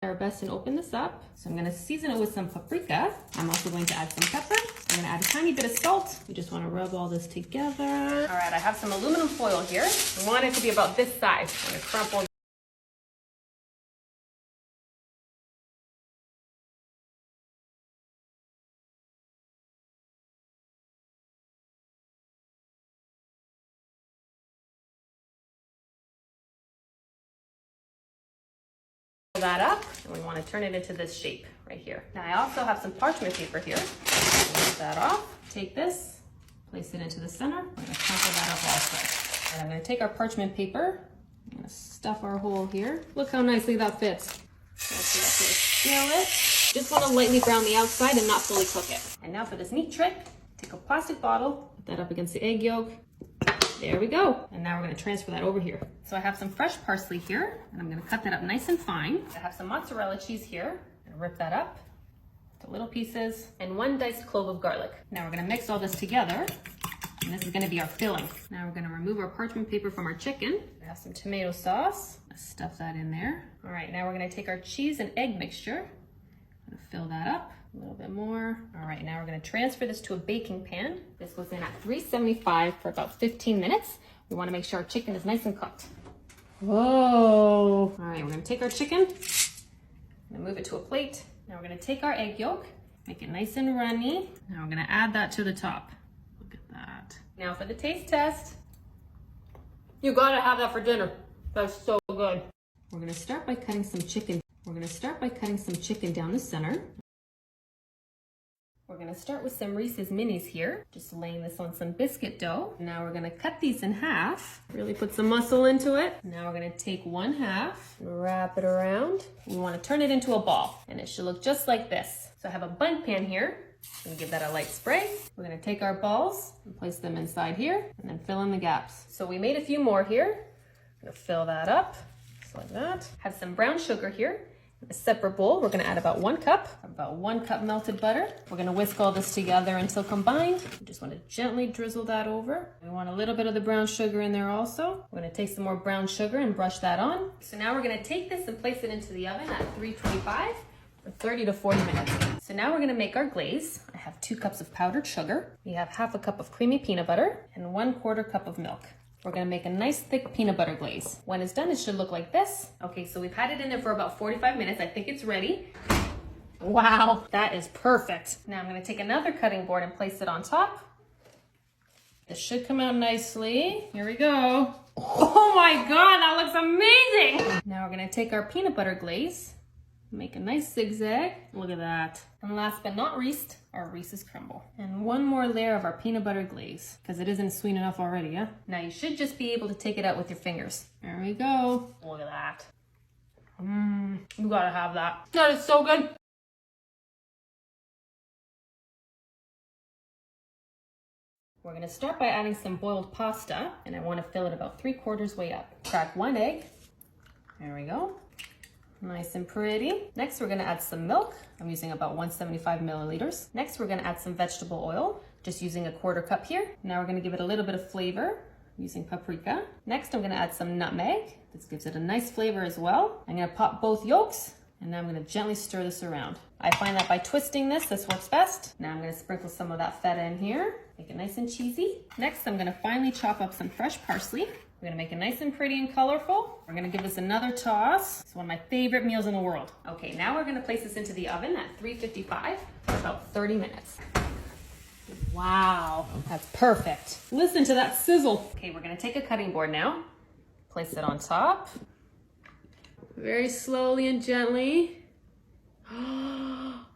Our best and open this up. So I'm gonna season it with some paprika. I'm also going to add some pepper. I'm gonna add a tiny bit of salt. We just wanna rub all this together. All right, I have some aluminum foil here. I want it to be about this size. I'm gonna crumple that up, and we want to turn it into this shape right here. Now I also have some parchment paper here. Lift that off. Take this, place it into the center. We're going to crumple that up also. And I'm going to take our parchment paper. I'm going to stuff our hole here. Look how nicely that fits. Scale it. Just want to lightly brown the outside and not fully cook it. And now for this neat trick, take a plastic bottle, put that up against the egg yolk. There we go. And now we're gonna transfer that over here. So I have some fresh parsley here, and I'm gonna cut that up nice and fine. I have some mozzarella cheese here. I'm gonna rip that up to little pieces, and 1 diced clove of garlic. Now we're gonna mix all this together, and this is gonna be our filling. Now we're gonna remove our parchment paper from our chicken. I have some tomato sauce. Let's stuff that in there. All right, now we're gonna take our cheese and egg mixture. I'm gonna fill that up. A little bit more. All right, now we're gonna transfer this to a baking pan. This goes in at 375 for about 15 minutes. We wanna make sure our chicken is nice and cooked. Whoa. All right, we're gonna take our chicken, I'm gonna move it to a plate. Now we're gonna take our egg yolk, make it nice and runny. Now we're gonna add that to the top. Look at that. Now for the taste test. You gotta have that for dinner. That's so good. We're gonna start by cutting some chicken. Down the center. We're gonna start with some Reese's Minis here, just laying this on some biscuit dough. Now we're gonna cut these in half, really put some muscle into it. Now we're gonna take 1/2, wrap it around. We wanna turn it into a ball, and it should look just like this. So I have a bun pan here. I'm gonna give that a light spray. We're gonna take our balls and place them inside here, and then fill in the gaps. So we made a few more here. I'm gonna fill that up, just like that. Have some brown sugar here. A separate bowl, we're gonna add about 1 cup melted butter. We're gonna whisk all this together until combined. We just wanna gently drizzle that over. We want a little bit of the brown sugar in there also. We're gonna take some more brown sugar and brush that on. So now we're gonna take this and place it into the oven at 325 for 30 to 40 minutes. So now we're gonna make our glaze. I have 2 cups of powdered sugar. We have 1/2 cup of creamy peanut butter and 1/4 cup of milk. We're gonna make a nice thick peanut butter glaze. When it's done, it should look like this. Okay, so we've had it in there for about 45 minutes. I think it's ready. Wow, that is perfect. Now I'm gonna take another cutting board and place it on top. This should come out nicely. Here we go. Oh my God, that looks amazing. Now we're gonna take our peanut butter glaze, make a nice zigzag. Look at that. And last but not least, our Reese's crumble. And 1 more layer of our peanut butter glaze, because it isn't sweet enough already, yeah? Now you should just be able to take it out with your fingers. There we go. Look at that. You gotta have that. That is so good. We're gonna start by adding some boiled pasta, and I wanna fill it about 3/4 way up. Crack 1 egg. There we go. Nice and pretty. Next, we're gonna add some milk. I'm using about 175 milliliters. Next, we're gonna add some vegetable oil, just using 1/4 cup here. Now we're gonna give it a little bit of flavor using paprika. Next, I'm gonna add some nutmeg. This gives it a nice flavor as well. I'm gonna pop both yolks, and now I'm gonna gently stir this around. I find that by twisting this works best. Now I'm gonna sprinkle some of that feta in here, make it nice and cheesy. Next, I'm gonna finely chop up some fresh parsley. We're gonna make it nice and pretty and colorful. We're gonna give this another toss. It's one of my favorite meals in the world. Okay, now we're gonna place this into the oven at 355 for about 30 minutes. Wow, that's perfect. Listen to that sizzle. Okay, we're gonna take a cutting board now, place it on top. Very slowly and gently.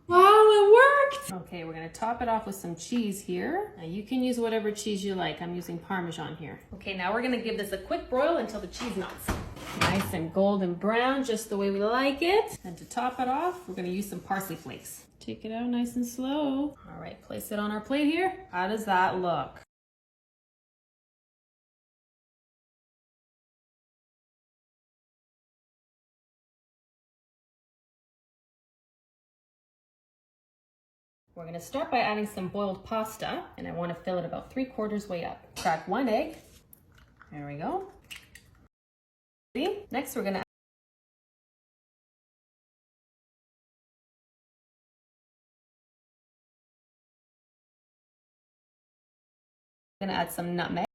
Wow, it worked! Okay, we're gonna top it off with some cheese here. Now you can use whatever cheese you like. I'm using Parmesan here. Okay, now we're gonna give this a quick broil until the cheese melts. Nice and golden brown, just the way we like it. And to top it off, we're gonna use some parsley flakes. Take it out nice and slow. All right, place it on our plate here. How does that look? We're gonna start by adding some boiled pasta, and I wanna fill it about 3/4 way up. Crack 1 egg. There we go. Next, we're gonna I'm gonna add some nutmeg.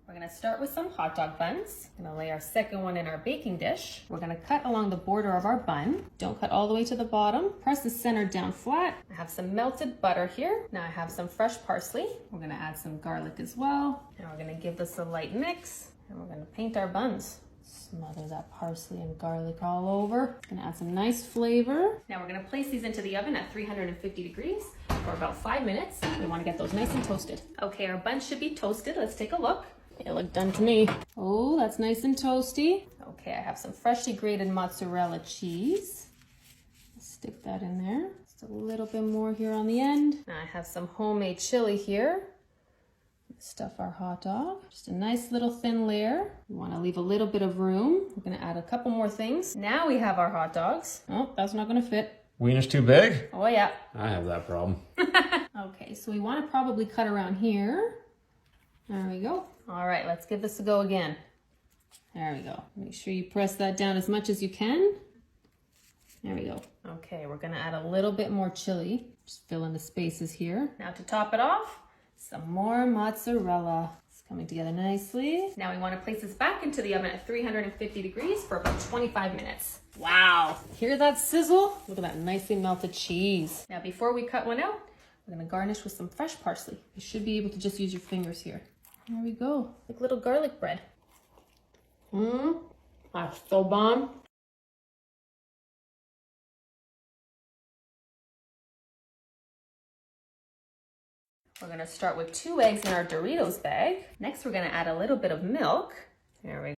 We're gonna start with some hot dog buns. I'm gonna lay our second one in our baking dish. We're gonna cut along the border of our bun. Don't cut all the way to the bottom. Press the center down flat. I have some melted butter here. Now I have some fresh parsley. We're gonna add some garlic as well. Now we're gonna give this a light mix, and we're gonna paint our buns. Smother that parsley and garlic all over. Gonna add some nice flavor. Now we're gonna place these into the oven at 350 degrees for about 5 minutes. We wanna get those nice and toasted. Okay, our buns should be toasted. Let's take a look. They look done to me. Oh, that's nice and toasty. Okay, I have some freshly grated mozzarella cheese. Stick that in there. Just a little bit more here on the end. Now I have some homemade chili here. Stuff our hot dog. Just a nice little thin layer. We want to leave a little bit of room. We're going to add a couple more things. Now we have our hot dogs. Oh, that's not going to fit. Wiener's too big? Oh, yeah. I have that problem. Okay, so we want to probably cut around here. There we go. All right, let's give this a go again. There we go. Make sure you press that down as much as you can. There we go. Okay, we're gonna add a little bit more chili. Just fill in the spaces here. Now to top it off, some more mozzarella. It's coming together nicely. Now we want to place this back into the oven at 350 degrees for about 25 minutes. Wow, hear that sizzle? Look at that nicely melted cheese. Now before we cut one out, we're gonna garnish with some fresh parsley. You should be able to just use your fingers here. There we go, like little garlic bread. That's so bomb. We're gonna start with 2 eggs in our Doritos bag. Next, we're gonna add a little bit of milk. There we go.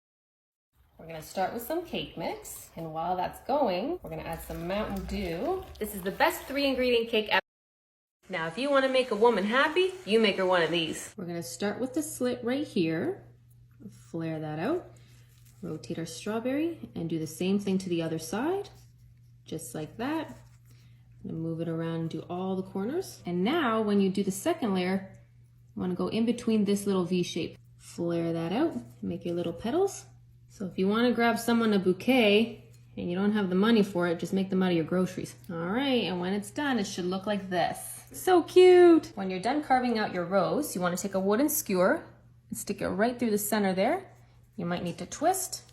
We're gonna start with some cake mix. And while that's going, we're gonna add some Mountain Dew. This is the best 3-ingredient cake ever. Now, if you want to make a woman happy, you make her one of these. We're going to start with the slit right here. Flare that out. Rotate our strawberry and do the same thing to the other side. Just like that. I'm going to move it around and do all the corners. And now, when you do the second layer, you want to go in between this little V shape. Flare that out and make your little petals. So if you want to grab someone a bouquet and you don't have the money for it, just make them out of your groceries. All right, and when it's done, it should look like this. So cute! When you're done carving out your rose, you want to take a wooden skewer and stick it right through the center there. You might need to twist.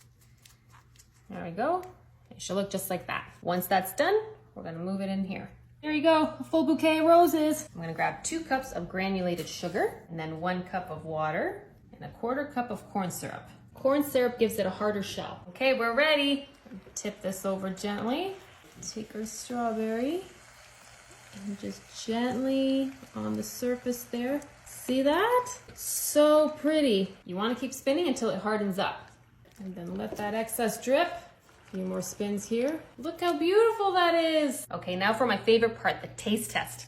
There we go. It should look just like that. Once that's done, we're going to move it in here. There you go, a full bouquet of roses. I'm going to grab 2 cups of granulated sugar and then 1 cup of water and a 1/4 cup of corn syrup. Corn syrup gives it a harder shell. Okay, we're ready. Tip this over gently. Take our strawberry. And just gently on the surface there. See that? So pretty. You want to keep spinning until it hardens up. And then let that excess drip. A few more spins here. Look how beautiful that is. Okay, now for my favorite part, the taste test.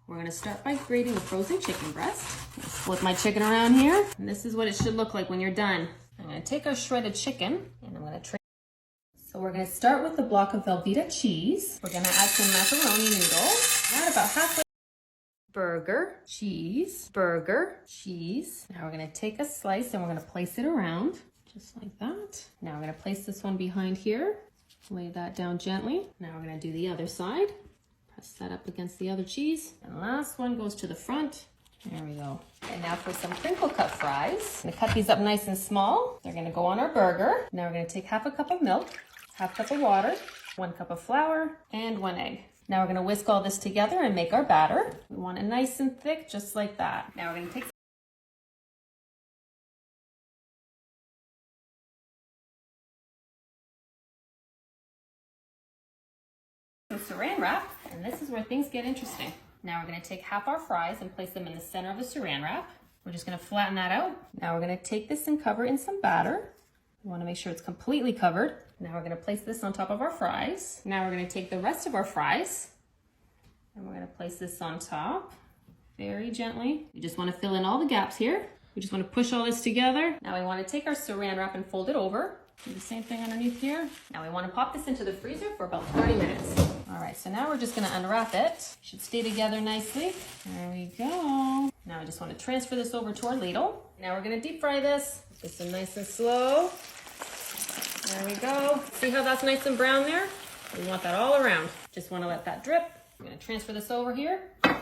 We're going to start by grating the frozen chicken breast. Flip my chicken around here. And this is what it should look like when you're done. I'm going to take our shredded chicken and I'm going to So we're going to start with the block of Velveeta cheese. We're going to add some macaroni noodles. Add about halfway. Burger, cheese, burger, cheese. Now we're going to take a slice and we're going to place it around, just like that. Now we're going to place this one behind here. Lay that down gently. Now we're going to do the other side. Press that up against the other cheese. And the last one goes to the front. There we go. And now for some crinkle cut fries. I'm going to cut these up nice and small. They're going to go on our burger. Now we're going to take 1/2 cup of milk, 1/2 cup of water, 1 cup of flour, and 1 egg. Now we're going to whisk all this together and make our batter. We want it nice and thick, just like that. Now we're going to take some saran wrap, and this is where things get interesting. Now we're going to take half our fries and place them in the center of the saran wrap. We're just going to flatten that out. Now we're going to take this and cover it in some batter. We want to make sure it's completely covered. Now we're going to place this on top of our fries. Now we're going to take the rest of our fries and we're going to place this on top very gently. You just want to fill in all the gaps here. We just want to push all this together. Now we want to take our saran wrap and fold it over. Do the same thing underneath here. Now we want to pop this into the freezer for about 30 minutes. All right, so now we're just going to unwrap it. Should stay together nicely. There we go. Now I just want to transfer this over to our ladle. Now we're going to deep fry this. Just nice and slow. There we go. See how that's nice and brown there? We want that all around. Just want to let that drip. I'm gonna transfer this over here. I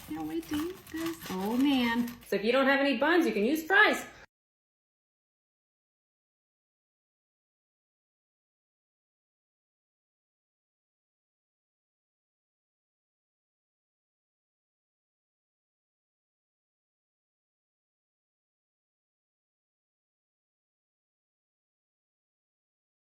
can't wait to eat this. Oh man. So if you don't have any buns, you can use fries.